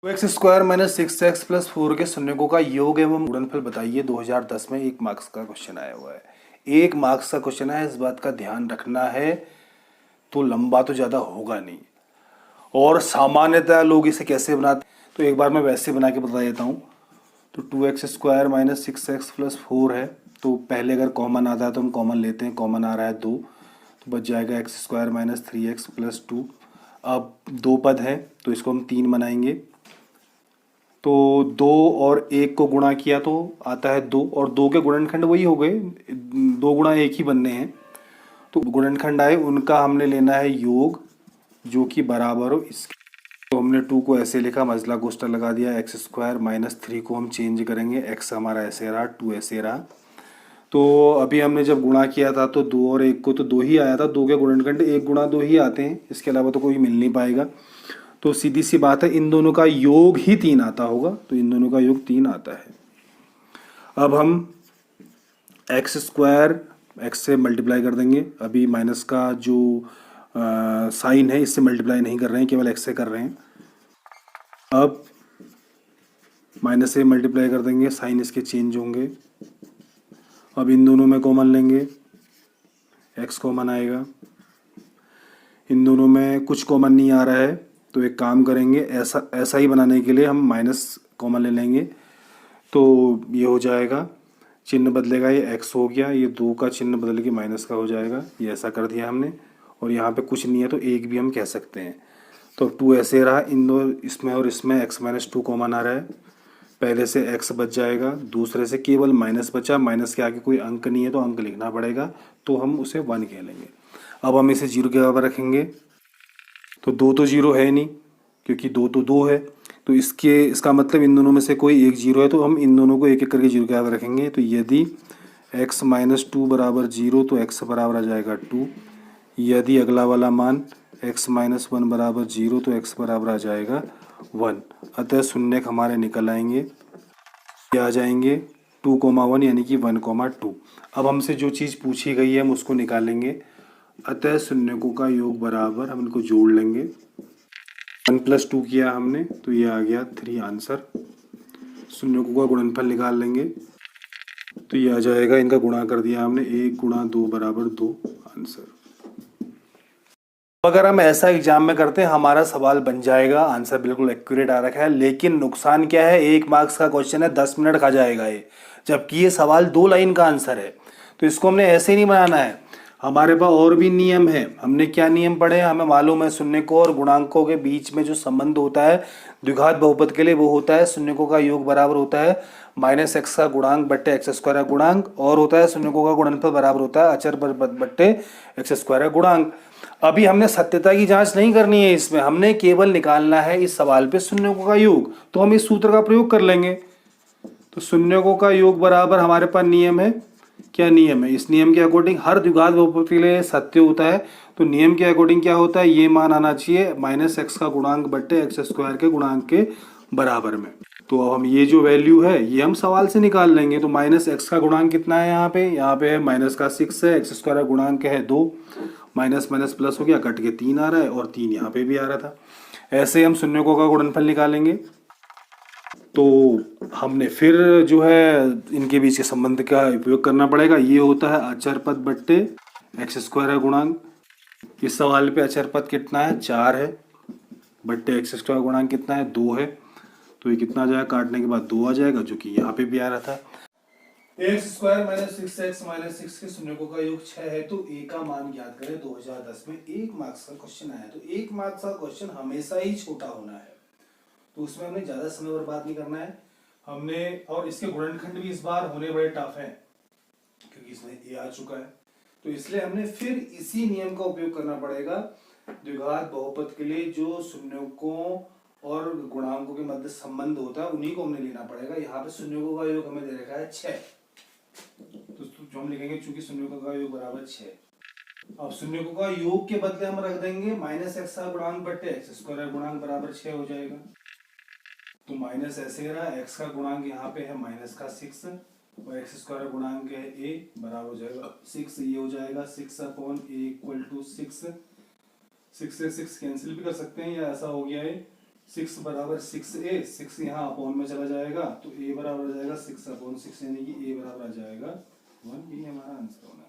X square minus six x plus four के शून्यकों का योग एवं गुणनफल बताइए। 2010 में 1 मार्क्स का क्वेश्चन आया हुआ है। 1 मार्क्स का क्वेश्चन है, इस बात का ध्यान रखना है। तो लंबा तो ज़्यादा होगा नहीं, और सामान्यतः लोग इसे कैसे बनाते, तो एक बार मैं वैसे बना के बता देता हूँ। तो 2x² minus six x plus four है। तो पहले अगर कॉमन आता है तो हम कॉमन लेते हैं। कॉमन आ रहा है 2, तो बच जाएगा x² माइनस 3x प्लस 2। अब 2 पद है तो इसको हम 3 बनाएंगे। तो 2 और 1 को गुणा किया तो आता है 2, और 2 के गुणनखंड वही हो गए, 2 गुणा 1 ही बनने हैं। तो गुणनखंड आए, उनका हमने लेना है योग, जो कि बराबर हो इसके। तो हमने 2 को ऐसे लिखा, मझला कोष्ठक लगा दिया। x² माइनस 3 को हम चेंज करेंगे, x हमारा ऐसे रहा, 2 ऐसे रहा। तो अभी हमने जब गुणा किया था तो 2 और 1 को तो 2 ही आया था। 2 के गुणनखंड 1 गुणा 2 ही आते हैं, इसके अलावा तो कोई मिल नहीं पाएगा। तो सीधी सी बात है, इन दोनों का योग ही 3 आता होगा, तो इन दोनों का योग 3 आता है। अब हम x² x से मल्टीप्लाई कर देंगे। अभी माइनस का जो साइन है इससे मल्टीप्लाई नहीं कर रहे हैं, केवल x से कर रहे हैं। अब माइनस से मल्टीप्लाई कर देंगे, साइन इसके चेंज होंगे। अब इन दोनों में कॉमन लेंगे, x कॉमन आएगा। इन दोनों में कुछ कॉमन नहीं आ रहा है, तो एक काम करेंगे, ऐसा ऐसा ही बनाने के लिए हम माइनस कॉमन ले लेंगे। तो ये हो जाएगा, चिन्ह बदलेगा, ये x हो गया, ये 2 का चिन्ह बदल के माइनस का हो जाएगा। ये ऐसा कर दिया हमने, और यहाँ पे कुछ नहीं है तो 1 भी हम कह सकते हैं। तो 2 ऐसे रहा, इन दो इसमें और इसमें x माइनस 2 कॉमन आ रहा है। पहले से x बच जाएगा, दूसरे से केवल माइनस बचा। माइनस के आगे कोई अंक नहीं है तो अंक लिखना पड़ेगा, तो हम उसे 1 कह लेंगे। अब हम इसे 0 के बराबर रखेंगे। तो 2 तो 0 है नहीं, क्योंकि 2 तो 2 है। तो इसका मतलब इन दोनों में से कोई एक 0 है, तो हम इन दोनों को एक एक करके 0 के बराबर रखेंगे। तो यदि x माइनस 2 बराबर 0 तो x बराबर आ जाएगा 2। यदि अगला वाला मान x माइनस 1 बराबर 0 तो x बराबर आ जाएगा 1। अतः शून्यक हमारे निकल आएंगे, ये आ जाएंगे 2,1 यानी कि 1,2। अब हमसे जो चीज़ पूछी गई है हम उसको निकालेंगे। अतः शून्यकों का योग बराबर, हम इनको जोड़ लेंगे। 1 प्लस 2 किया हमने तो ये आ गया 3 आंसर। शून्यकों का गुणनफल निकाल लेंगे तो ये आ जाएगा, इनका गुणा कर दिया हमने, 1 गुणा 2 बराबर 2 आंसर। अगर हम ऐसा एग्जाम में करते हैं हमारा सवाल बन जाएगा, आंसर बिल्कुल एक्यूरेट आ रखा है। लेकिन नुकसान क्या है, 1 मार्क्स का क्वेश्चन है, 10 मिनट खा जाएगा ये, जबकि ये सवाल 2 लाइन का आंसर है। तो इसको हमने ऐसे नहीं बनाना है, हमारे पास और भी नियम है। हमने क्या नियम पढ़े, हमें मालूम है शून्यकों और गुणांकों के बीच में जो संबंध होता है द्विघात बहुपद के लिए, वो होता है शून्यकों का योग बराबर होता है माइनस एक्स का गुणांक बट्टे एक्स स्क्वायर का गुणांक, और होता है शून्यकों का गुणनफल बराबर होता है अचर बट्टे एक्स स्क्वायर का गुणांक। अभी हमने सत्यता की जांच नहीं करनी है, इसमें हमने केवल निकालना है इस सवाल पे शून्यकों का योग। तो हम इस सूत्र का प्रयोग कर लेंगे। तो शून्यकों का योग बराबर, हमारे पास नियम है, क्या नियम है, इस नियम के अकॉर्डिंग हर द्विघात बहुपद के लिए सत्य होता है। तो नियम के अकॉर्डिंग क्या होता है, ये मान आना चाहिए माइनस एक्स का गुणांक बट्टे एक्स स्क्वायर के गुणांक के बराबर में। तो अब हम ये जो वैल्यू है ये हम सवाल से निकाल लेंगे। तो माइनस एक्स का गुणांक कितना है, यहाँ पे है माइनस का 6 है, एक्स स्क्वायर का गुणांक है 2, माइनस माइनस प्लस हो गया, कट के 3 आ रहा है, और 3 यहाँ पे भी आ रहा था। ऐसे हम शून्यकों का गुणनफल निकालेंगे। तो हमने फिर जो है इनके बीच के संबंध का उपयोग करना पड़ेगा। ये होता है अचर पद बट्टे एक्स स्क्वायर का गुणांक। इस सवाल पे अचर पद कितना है, 4 है, बट्टे एक्स स्क्वायर गुणांक कितना है, 2 है। तो ये कितना आ जाएगा, काटने के बाद 2 आ जाएगा, जो कि यहाँ पे भी आ रहा था। x² माइनस 6x माइनस 6 के शून्यकों का योग 6 है। तो a का मान ज्ञात करें। 2010 में 1 मार्क्स का क्वेश्चन आया। तो 1 मार्क्स का क्वेश्चन हमेशा ही छोटा होना है, तो उसमें हमने ज्यादा समय बर्बाद नहीं करना है हमने। और इसके गुणनखंड भी इस बार होने बड़े टफ हैं, क्योंकि इसमें a आ चुका है। तो इसलिए हमने फिर इसी नियम का उपयोग करना पड़ेगा। द्विघात बहुपद के लिए जो शून्यकों और गुणांकों के मध्य संबंध होता है उन्हीं को हमने लेना पड़ेगा। यहाँ पे शून्यकों का योग हमें दे रखा है 6, तो जो हम लिखेंगे चूंकि शून्यकों का योग बराबर 6। अब शून्यकों का योग के बदले हम रख देंगे माइनस एक्स का गुणांक बट्टे एक्स स्क्वायर गुणांक बराबर 6 हो जाएगा। तो माइनस ऐसे रहा, एक्स का गुणांक यहाँ पे है माइनस का 6, और एक्स स्क्वायर गुणांक है a, बराबर हो जाएगा 6। ये हो जाएगा 6 अपॉन a इक्वल टू 6। 6 से 6 कैंसिल भी कर सकते हैं, या ऐसा हो गया है 6 बराबर 6a, 6 यहाँ अपॉन में चला जाएगा तो a बराबर आ जाएगा 6/6 यानी कि a बराबर आ जाएगा 1। यही हमारा आंसर होना है।